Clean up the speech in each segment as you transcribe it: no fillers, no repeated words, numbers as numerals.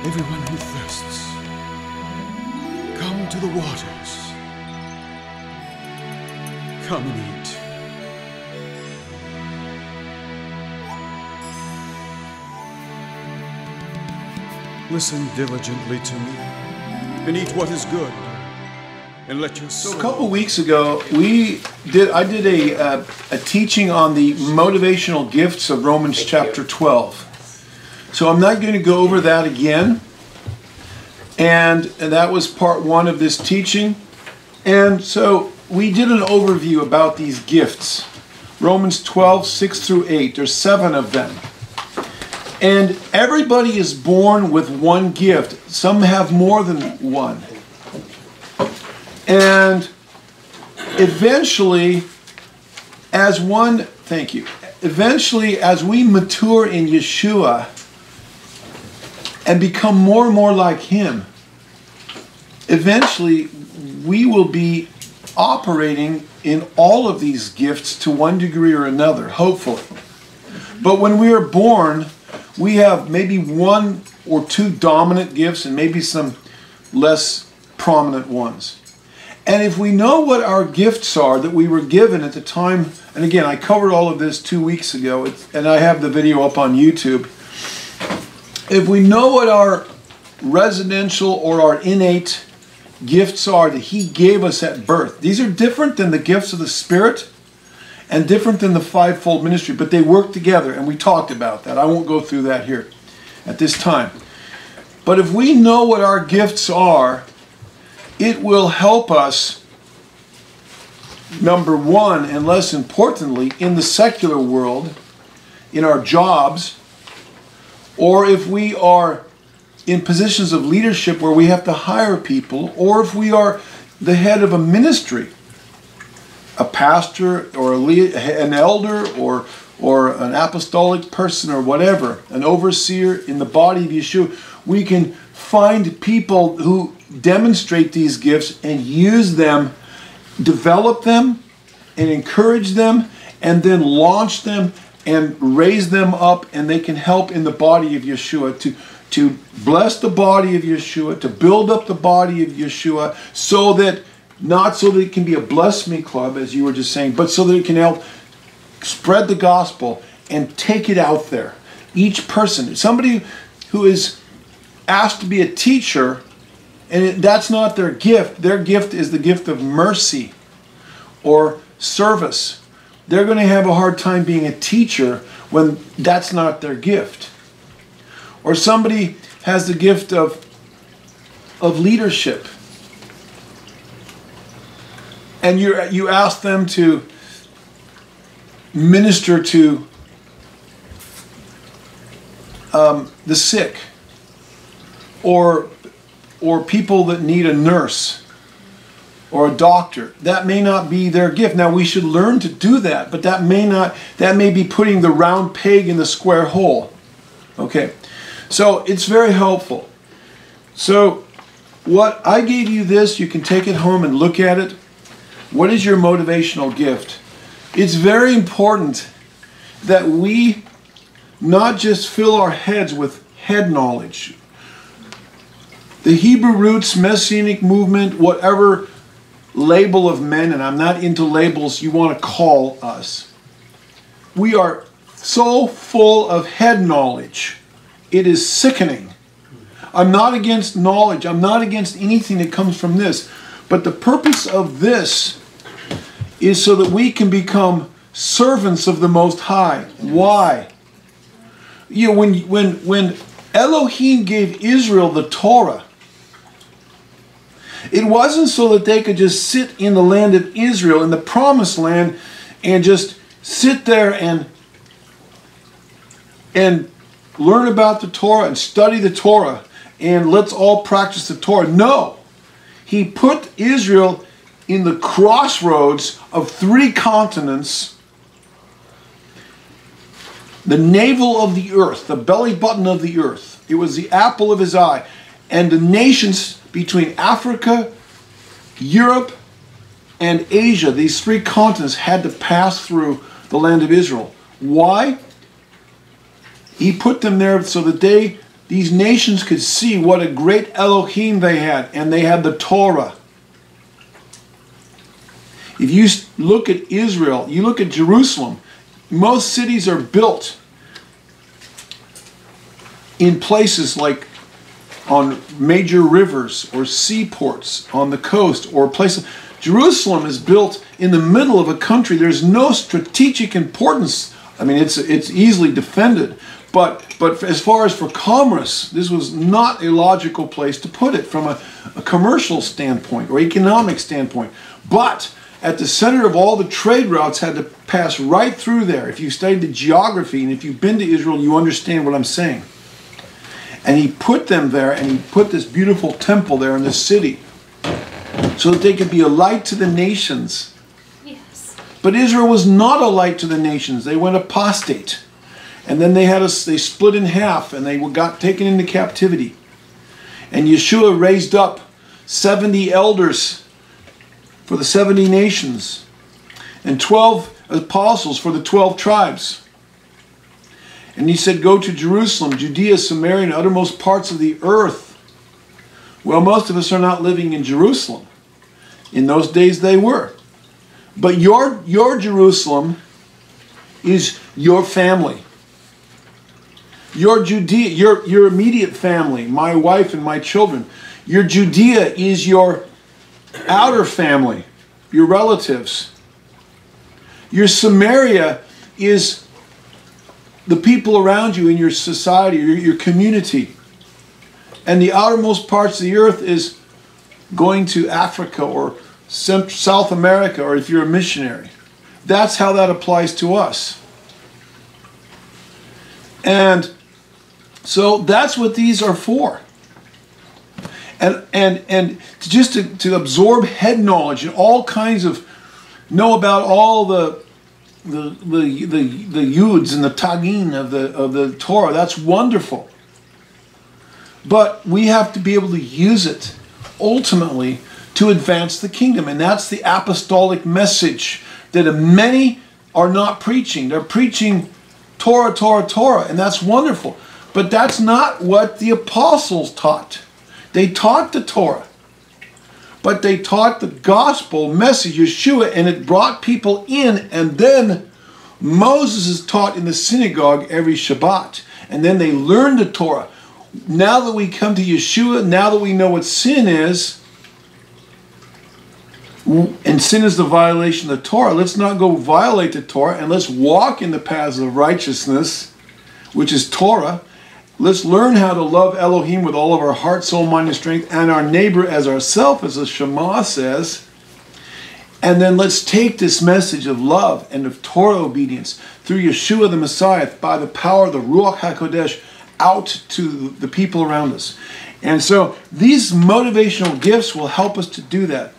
Everyone who thirsts, come to the waters. Come and eat. Listen diligently to me, and eat what is good, and let your soul... So a couple weeks ago, I did a teaching on the motivational gifts of Romans chapter 12. So I'm not going to go over that again. And that was part one of this teaching. And so we did an overview about these gifts. Romans 12, 6 through 8. There's 7 of them. And everybody is born with one gift. Some have more than one. And eventually, as we mature in Yeshua and become more and more like Him, eventually we will be operating in all of these gifts to one degree or another, hopefully. But when we are born, we have maybe 1 or 2 dominant gifts and maybe some less prominent ones. And if we know what our gifts are that we were given at the time, and again, I covered all of this 2 weeks ago, and I have the video up on YouTube. If we know what our residential or our innate gifts are that He gave us at birth, these are different than the gifts of the Spirit and different than the fivefold ministry, but they work together, and we talked about that. I won't go through that here at this time. But if we know what our gifts are, it will help us, number one, and less importantly, in the secular world, in our jobs, or if we are in positions of leadership where we have to hire people, or if we are the head of a ministry, a pastor or an elder or an apostolic person or whatever, an overseer in the body of Yeshua, we can find people who demonstrate these gifts and use them, develop them and encourage them, and then launch them and raise them up, and they can help in the body of Yeshua to bless the body of Yeshua, to build up the body of Yeshua, so that, not so that it can be a bless me club, as you were just saying, but so that it can help spread the gospel and take it out there. Each person, somebody who is asked to be a teacher, and that's not their gift is the gift of mercy or service. They're going to have a hard time being a teacher when that's not their gift. Or somebody has the gift of leadership, and you ask them to minister to the sick, or people that need a nurse or a doctor. That may not be their gift. Now, we should learn to do that, but that may be putting the round peg in the square hole. Okay, so it's very helpful. So what I gave you this, you can take it home and look at it. What is your motivational gift? It's very important that we not just fill our heads with head knowledge. The Hebrew roots, Messianic movement, whatever label of men, and I'm not into labels you want to call us. We are so full of head knowledge. It is sickening. I'm not against knowledge. I'm not against anything that comes from this. But the purpose of this is so that we can become servants of the Most High. Why? You know, when Elohim gave Israel the Torah, it wasn't so that they could just sit in the land of Israel, in the promised land, and just sit there and learn about the Torah and study the Torah and let's all practice the Torah. No. He put Israel in the crossroads of 3 continents, the navel of the earth, the belly button of the earth. It was the apple of His eye. And the nations between Africa, Europe, and Asia, these 3 continents had to pass through the land of Israel. Why? He put them there so that they these nations could see what a great Elohim they had, and they had the Torah. If you look at Israel, you look at Jerusalem, most cities are built in places like on major rivers or seaports on the coast or places. Jerusalem is built in the middle of a country. There's no strategic importance. I mean, it's easily defended. But as far as for commerce, this was not a logical place to put it from a commercial standpoint or economic standpoint. But at the center of all the trade routes had to pass right through there. If you studied the geography and if you've been to Israel, you understand what I'm saying. And he put them there, and he put this beautiful temple there in the city so that they could be a light to the nations. Yes. But Israel was not a light to the nations. They went apostate. And then they split in half, and they got taken into captivity. And Yeshua raised up 70 elders for the 70 nations and 12 apostles for the 12 tribes. And he said, go to Jerusalem, Judea, Samaria, and uttermost parts of the earth. Well, most of us are not living in Jerusalem. In those days they were. But your Jerusalem is your family. Your Judea, your immediate family, my wife and my children. Your Judea is your outer family, your relatives. Your Samaria is the people around you in your society, your community. And the outermost parts of the earth is going to Africa or South America, or if you're a missionary. That's how that applies to us. And so that's what these are for. And to absorb head knowledge and all kinds of, know about all the yuds and the tagin of the Torah. That's wonderful. But we have to be able to use it ultimately to advance the kingdom. And that's the apostolic message that many are not preaching. They're preaching Torah, Torah, Torah, and that's wonderful. But that's not what the apostles taught. They taught the Torah. But they taught the gospel message, Yeshua, and it brought people in. And then Moses is taught in the synagogue every Shabbat. And then they learned the Torah. Now that we come to Yeshua, now that we know what sin is, and sin is the violation of the Torah, let's not go violate the Torah, and let's walk in the paths of righteousness, which is Torah. Let's learn how to love Elohim with all of our heart, soul, mind, and strength, and our neighbor as ourselves, as the Shema says. And then let's take this message of love and of Torah obedience through Yeshua the Messiah by the power of the Ruach HaKodesh out to the people around us. And so these motivational gifts will help us to do that.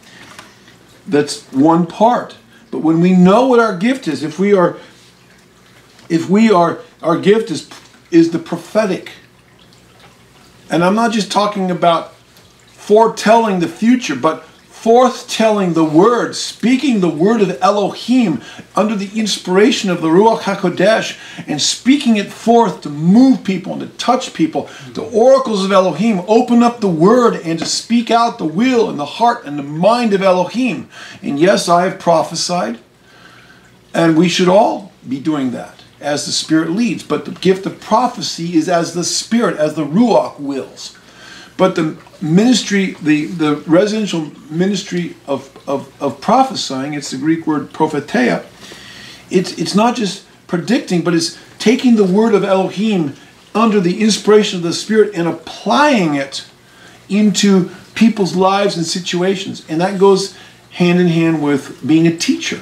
That's one part. But when we know what our gift is, our gift is the prophetic. And I'm not just talking about foretelling the future, but forthtelling the word, speaking the word of Elohim under the inspiration of the Ruach HaKodesh, and speaking it forth to move people and to touch people. The oracles of Elohim open up the word and to speak out the will and the heart and the mind of Elohim. And yes, I have prophesied, and we should all be doing that as the Spirit leads. But the gift of prophecy is as the Spirit, as the Ruach wills. But the ministry, the residential ministry of prophesying, it's the Greek word propheteia, it's not just predicting, but it's taking the word of Elohim under the inspiration of the Spirit and applying it into people's lives and situations. And that goes hand in hand with being a teacher.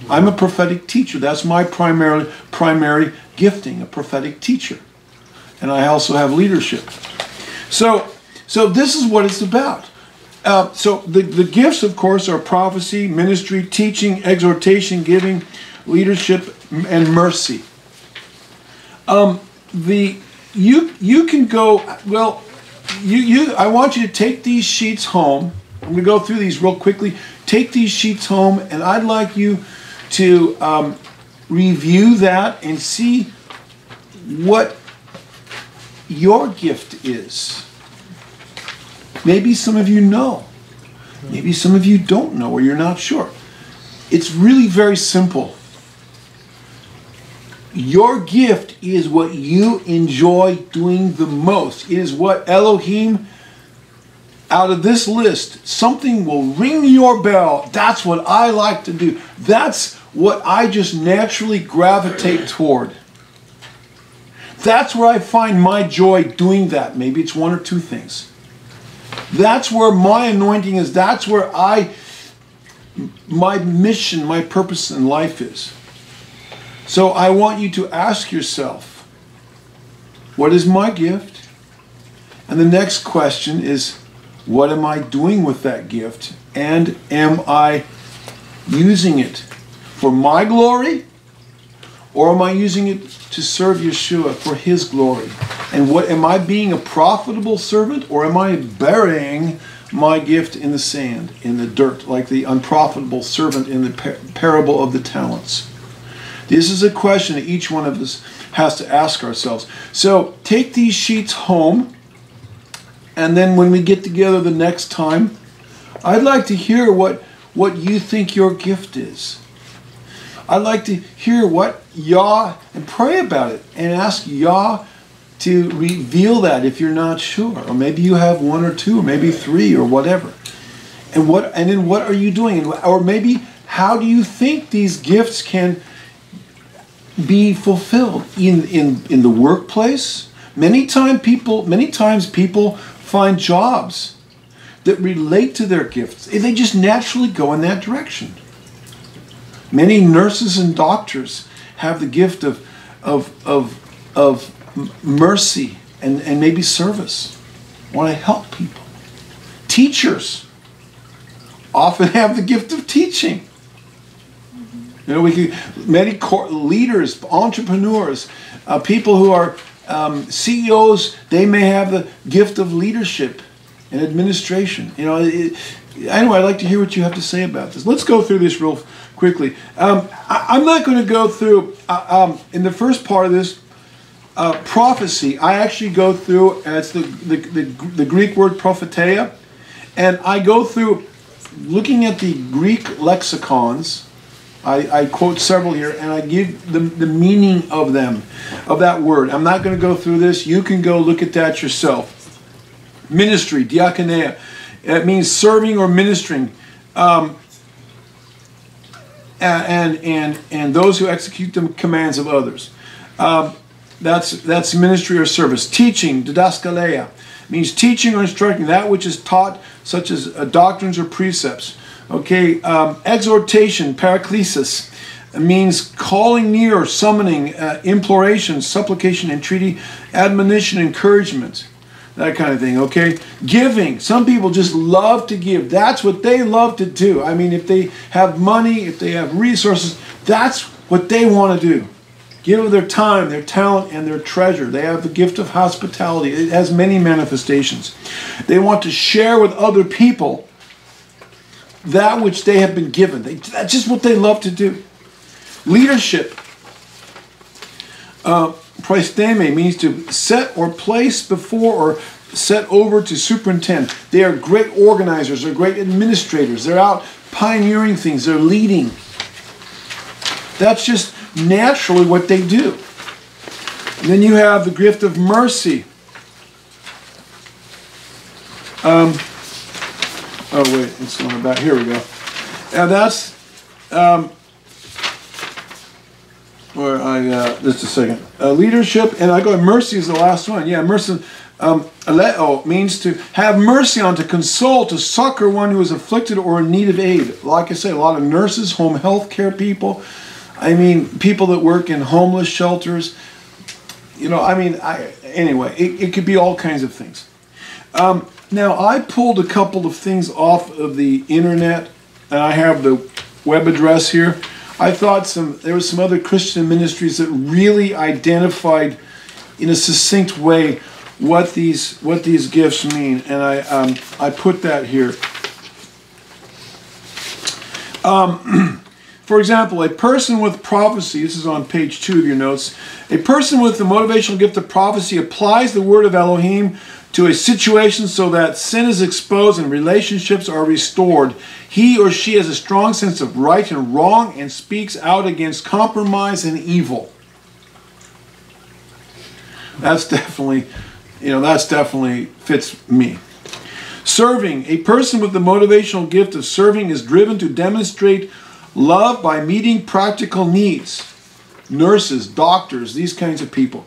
I'm a prophetic teacher. That's my primary gifting, a prophetic teacher. And I also have leadership. So this is what it's about. So the gifts, of course, are prophecy, ministry, teaching, exhortation, giving, leadership, and mercy. You can go, well, I want you to take these sheets home. I'm going to go through these real quickly. Take these sheets home, and I'd like you to review that and see what your gift is. Maybe some of you know. Maybe some of you don't know, or you're not sure. It's really very simple. Your gift is what you enjoy doing the most. It is what Elohim, out of this list, something will ring your bell. That's what I like to do. That's what I just naturally gravitate toward. That's where I find my joy doing that. Maybe it's one or two things. That's where my anointing is. That's where my mission, my purpose in life is. So I want you to ask yourself, what is my gift? And the next question is, what am I doing with that gift? And am I using it for my glory? Or am I using it to serve Yeshua for His glory? And what am I being a profitable servant? Or am I burying my gift in the sand, in the dirt, like the unprofitable servant in the parable of the talents? This is a question that each one of us has to ask ourselves. So take these sheets home, and then when we get together the next time, I'd like to hear what you think your gift is. I'd like to hear what Yah, and pray about it, and ask Yah to reveal that if you're not sure. Or maybe you have one or two, or maybe three, or whatever. And then what are you doing? Or maybe how do you think these gifts can be fulfilled in the workplace? Many times people find jobs that relate to their gifts. They just naturally go in that direction. Many nurses and doctors have the gift of mercy and maybe service. Want to help people. Teachers often have the gift of teaching. You know, many leaders, entrepreneurs, people who are CEOs, they may have the gift of leadership and administration. You know, anyway, I'd like to hear what you have to say about this. Let's go through this real quickly. I'm not going to go through, in the first part of this, prophecy. I actually go through, it's the Greek word propheteia, and I go through looking at the Greek lexicons. I quote several here, and I give the meaning of them, of that word. I'm not going to go through this. You can go look at that yourself. Ministry, diakonia. It means serving or ministering. And those who execute the commands of others. That's ministry or service. Teaching, didaskaleia, means teaching or instructing that which is taught, such as doctrines or precepts. Okay, exhortation, paraklesis, means calling near, summoning, imploration, supplication, entreaty, admonition, encouragement, that kind of thing. Okay, giving. Some people just love to give. That's what they love to do. I mean, if they have money, if they have resources, that's what they want to do. Give of their time, their talent, and their treasure. They have the gift of hospitality. It has many manifestations. They want to share with other people that which they have been given. That's just what they love to do. Leadership. Praisteme means to set or place before or set over to superintend. They are great organizers. They're great administrators. They're out pioneering things. They're leading. That's just naturally what they do. And then you have the gift of mercy. Oh wait, it's going back. Here we go. And that's just a second. Leadership, and I go. Mercy is the last one. Yeah, mercy. Aleo means to have mercy on, to console, to succor one who is afflicted or in need of aid. Like I say, a lot of nurses, home health care people. I mean, people that work in homeless shelters. You know, I mean, anyway, it could be all kinds of things. Now, I pulled a couple of things off of the internet, and I have the web address here. I thought there were some other Christian ministries that really identified in a succinct way what these gifts mean, and I put that here. For example, a person with prophecy, this is on page 2 of your notes, a person with the motivational gift of prophecy applies the word of Elohim to a situation so that sin is exposed and relationships are restored. He or she has a strong sense of right and wrong and speaks out against compromise and evil. That's definitely, fits me. Serving. A person with the motivational gift of serving is driven to demonstrate love by meeting practical needs. Nurses, doctors, these kinds of people.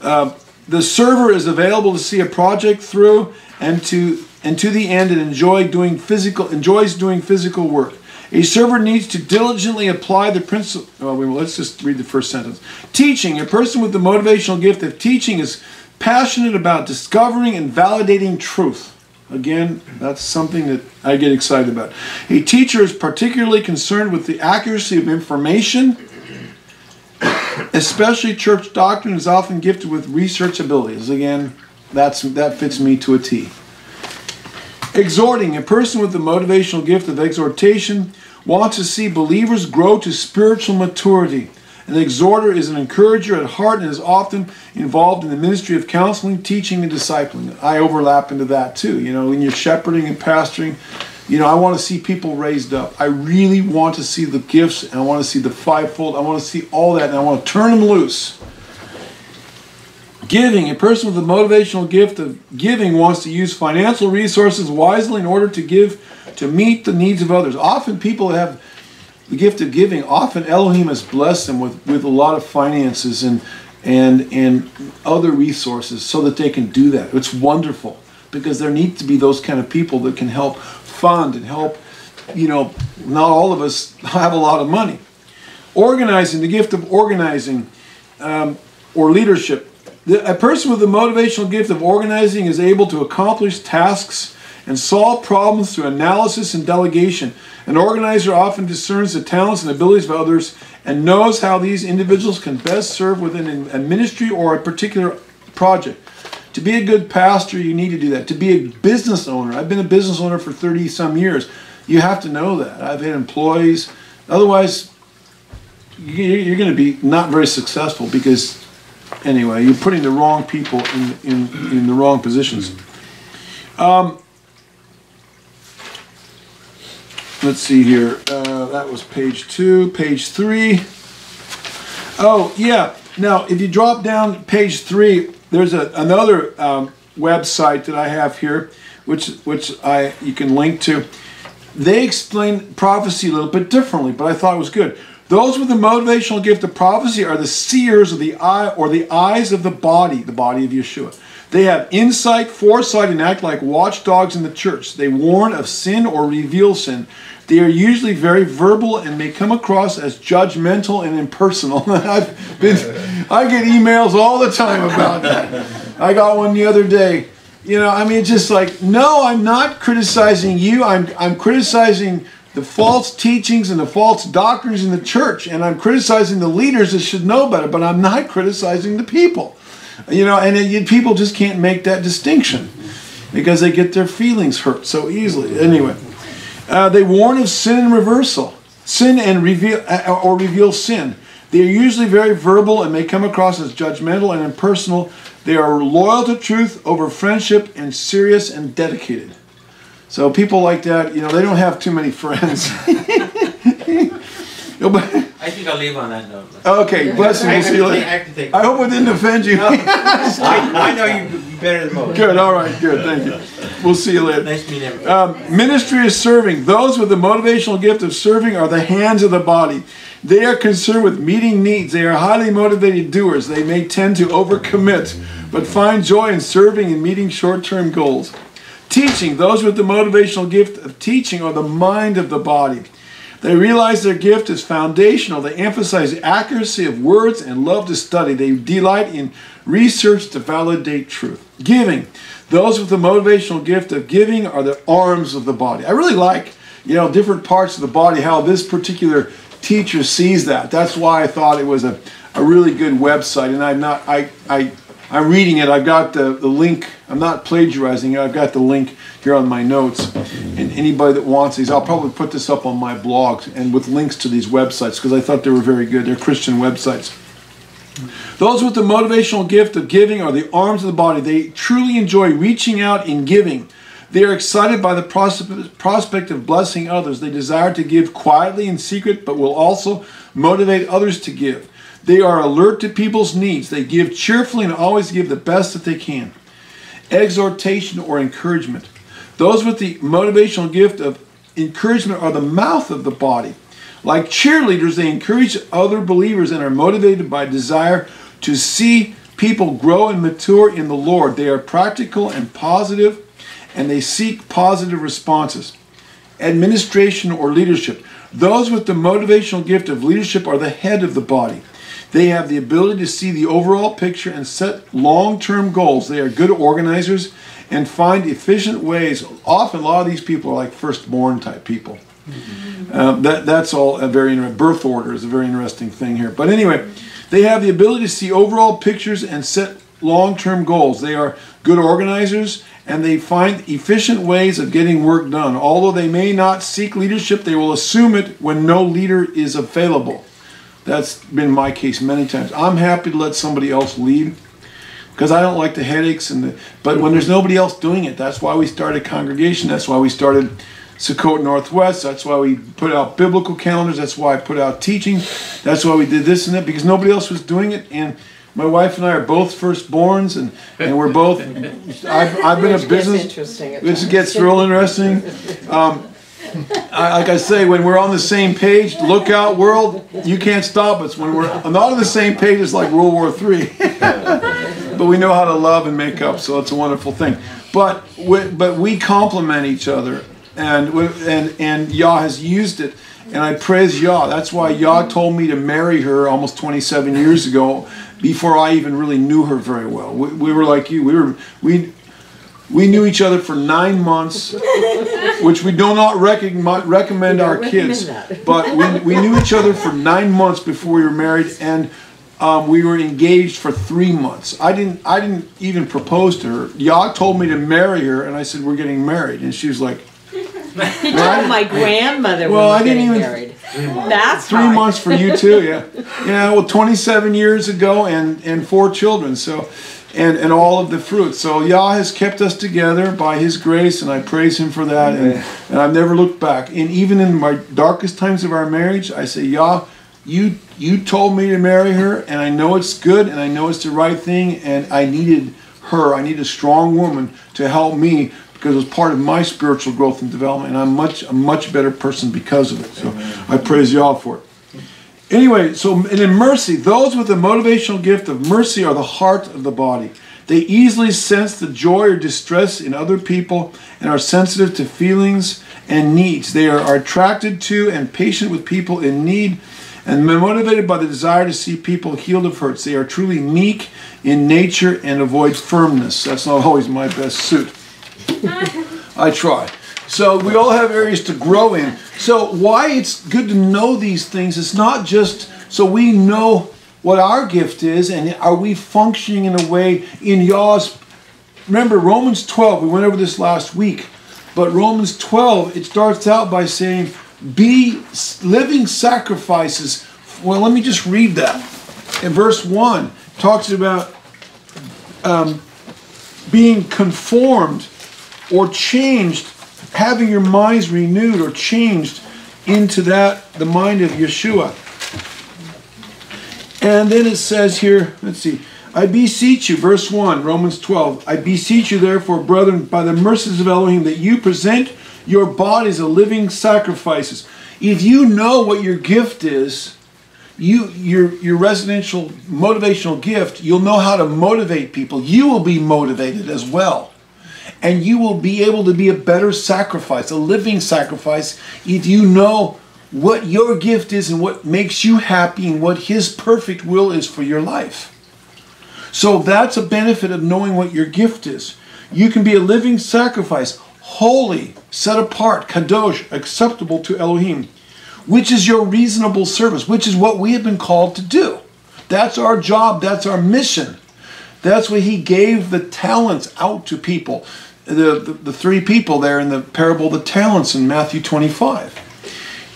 The server is available to see a project through and to the end and enjoys doing physical work. A server needs to diligently apply the principle. Let's just read the first sentence. Teaching. A person with the motivational gift of teaching is passionate about discovering and validating truth. Again, that's something that I get excited about. A teacher is particularly concerned with the accuracy of information, especially church doctrine, is often gifted with research abilities. Again, that fits me to a T. Exhorting. A person with the motivational gift of exhortation wants to see believers grow to spiritual maturity. An exhorter is an encourager at heart and is often involved in the ministry of counseling, teaching, and discipling. I overlap into that too. When you're shepherding and pastoring, I want to see people raised up. I really want to see the gifts, and I want to see the fivefold. I want to see all that, and I want to turn them loose. Giving. A person with the motivational gift of giving wants to use financial resources wisely in order to meet the needs of others. Often people have the gift of giving. Often Elohim has blessed them with a lot of finances and other resources so that they can do that. It's wonderful, because there need to be those kind of people that can help fund and help. Not all of us have a lot of money. Organizing. The gift of organizing or leadership. A person with the motivational gift of organizing is able to accomplish tasks and solve problems through analysis and delegation. An organizer often discerns the talents and abilities of others and knows how these individuals can best serve within a ministry or a particular project. To be a good pastor, you need to do that. To be a business owner, I've been a business owner for 30-some years. You have to know that. I've had employees. Otherwise, you're going to be not very successful, because, anyway, you're putting the wrong people in the wrong positions. Let's see here. That was page 2. Page 3. Oh, yeah. Now, if you drop down page 3, there's another website that I have here, which you can link to. They explain prophecy a little bit differently, but I thought it was good. Those with the motivational gift of prophecy are the seers of the eye, or the eyes of the body of Yeshua. They have insight, foresight, and act like watchdogs in the church. They warn of sin or reveal sin. They are usually very verbal and may come across as judgmental and impersonal. I get emails all the time about that. I got one the other day. It's just like, no, I'm not criticizing you. I'm criticizing the false teachings and the false doctrines in the church, and I'm criticizing the leaders that should know better, but I'm not criticizing the people. People just can't make that distinction because they get their feelings hurt so easily. Anyway, they warn of sin and reveal sin. They are usually very verbal and may come across as judgmental and impersonal. They are loyal to truth over friendship and serious and dedicated. So people like that, they don't have too many friends. I think I'll leave on that note. Okay, bless you. We'll see you later. I hope it didn't offend you. No, I know you better than most. Good, all right, good, thank you. We'll see you later. Nice meeting everyone. Ministry is serving. Those with the motivational gift of serving are the hands of the body. They are concerned with meeting needs. They are highly motivated doers. They may tend to overcommit, but find joy in serving and meeting short-term goals. Teaching. Those with the motivational gift of teaching are the mind of the body. They realize their gift is foundational. They emphasize the accuracy of words and love to study. They delight in research to validate truth. Giving. Those with the motivational gift of giving are the arms of the body. I really like, different parts of the body, how this particular teacher sees that. That's why I thought it was a really good website. And I'm reading it. I've got the link. I'm not plagiarizing it. I've got the link here on my notes. And anybody that wants these, I'll probably put this up on my blog and with links to these websites because I thought they were very good. They're Christian websites. Those with the motivational gift of giving are the arms of the body. They truly enjoy reaching out in giving. They are excited by the prospect of blessing others. They desire to give quietly in secret, but will also motivate others to give. They are alert to people's needs. They give cheerfully and always give the best that they can. Exhortation or encouragement. Those with the motivational gift of encouragement are the mouth of the body. Like cheerleaders, they encourage other believers and are motivated by desire to see people grow and mature in the Lord. They are practical and positive, and they seek positive responses. Administration or leadership. Those with the motivational gift of leadership are the head of the body. They have the ability to see the overall picture and set long-term goals. They are good organizers and find efficient ways. Often, a lot of these people are like firstborn type people. That's all a very interesting. Birth order is a very interesting thing here. But anyway, they have the ability to see overall pictures and set long-term goals. They are good organizers and they find efficient ways of getting work done. Although they may not seek leadership, they will assume it when no leader is available. That's been my case many times. I'm happy to let somebody else lead because I don't like the headaches. But when there's nobody else doing it, that's why we started congregation. That's why we started Sakota Northwest. That's why we put out biblical calendars. That's why I put out teaching. That's why we did this and that, because nobody else was doing it. And my wife and I are both firstborns, and we're both. I've been a business. Which gets real interesting. Like I say, when we're on the same page, look out, world! You can't stop us. When we're not on the same page, it's like World War III. But we know how to love and make up, so it's a wonderful thing. But we complement each other. And Yah has used it, and I praise Yah. That's why Yah told me to marry her almost 27 years ago, before I even really knew her very well. We were like you. We knew each other for 9 months, which we do not recommend our kids. But we knew each other for 9 months before we were married, and we were engaged for 3 months. I didn't even propose to her. Yah told me to marry her, and I said, we're getting married. And she was like, he told my grandmother was getting married. That's 3 months for you too, yeah. Yeah, well, 27 years ago and 4 children, so and all of the fruit. So Yah has kept us together by His grace, and I praise Him for that. And I've never looked back. And even in my darkest times of our marriage, I say, Yah, you told me to marry her, and I know it's good, and I know it's the right thing, and I needed her. I need a strong woman to help me, because it was part of my spiritual growth and development, and I'm a much better person because of it. So I praise Yah for it. Anyway, and in mercy, those with the motivational gift of mercy are the heart of the body. They easily sense the joy or distress in other people and are sensitive to feelings and needs. They are attracted to and patient with people in need and motivated by the desire to see people healed of hurts. They are truly meek in nature and avoid firmness. That's not always my best suit. I try. So we all have areas to grow in. So why it's good to know these things, it's not just so we know what our gift is and are we functioning in a way in Yah's. Remember Romans 12, we went over this last week, but Romans 12, it starts out by saying, be living sacrifices. Well, let me just read that. In verse 1, it talks about being conformed or changed, having your minds renewed or changed into the mind of Yeshua. And then it says here, let's see, I beseech you, verse 1, Romans 12, I beseech you therefore, brethren, by the mercies of Elohim, that you present your bodies a living sacrifices. If you know what your gift is, your residential motivational gift, you'll know how to motivate people. You will be motivated as well. And you will be able to be a better sacrifice, a living sacrifice, if you know what your gift is and what makes you happy and what His perfect will is for your life. So that's a benefit of knowing what your gift is. You can be a living sacrifice, holy, set apart, kadosh, acceptable to Elohim, which is your reasonable service, which is what we have been called to do. That's our job, that's our mission. That's why he gave the talents out to people. The three people there in the parable of the talents in Matthew 25.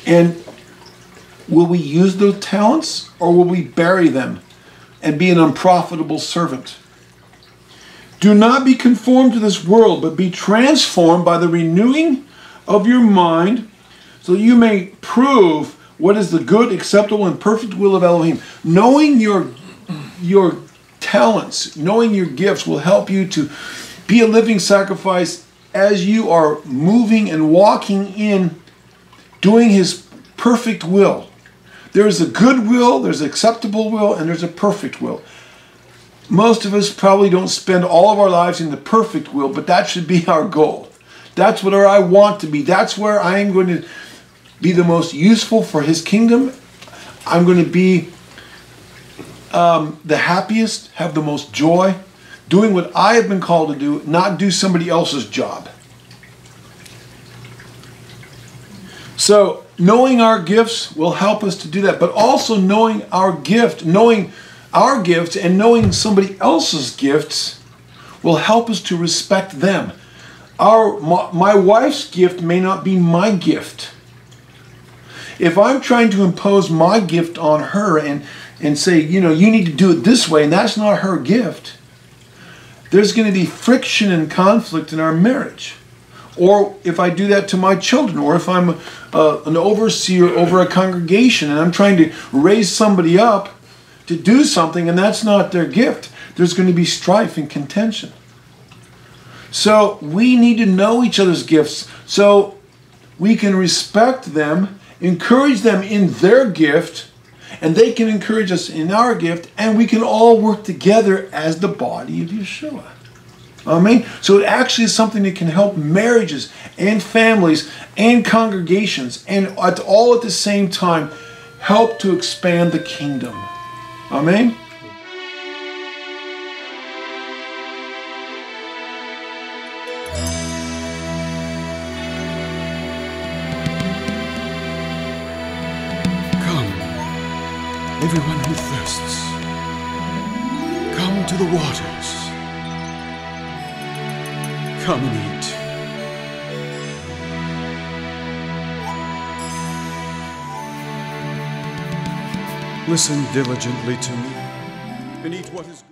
And will we use those talents, or will we bury them and be an unprofitable servant? Do not be conformed to this world, but be transformed by the renewing of your mind, so that you may prove what is the good, acceptable, and perfect will of Elohim. Knowing your talents, knowing your gifts will help you to be a living sacrifice as you are moving and walking in doing his perfect will. There's a good will, there's an acceptable will, and there's a perfect will. Most of us probably don't spend all of our lives in the perfect will, but that should be our goal. That's what I want to be. That's where I am going to be the most useful for his kingdom. I'm going to be the happiest, have the most joy, doing what I have been called to do, not do somebody else's job. So knowing our gifts will help us to do that, but also knowing our gifts and knowing somebody else's gifts will help us to respect them. My wife's gift may not be my gift. If I'm trying to impose my gift on her and say, you need to do it this way, and that's not her gift, there's going to be friction and conflict in our marriage. Or if I do that to my children, or if I'm an overseer over a congregation and I'm trying to raise somebody up to do something and that's not their gift, there's going to be strife and contention. So we need to know each other's gifts so we can respect them, encourage them in their gift, and they can encourage us in our gift, and we can all work together as the body of Yeshua. Amen? So it actually is something that can help marriages and families and congregations, and all at the same time help to expand the kingdom. Amen? Everyone who thirsts, come to the waters. Come and eat. Listen diligently to me, and eat what is good.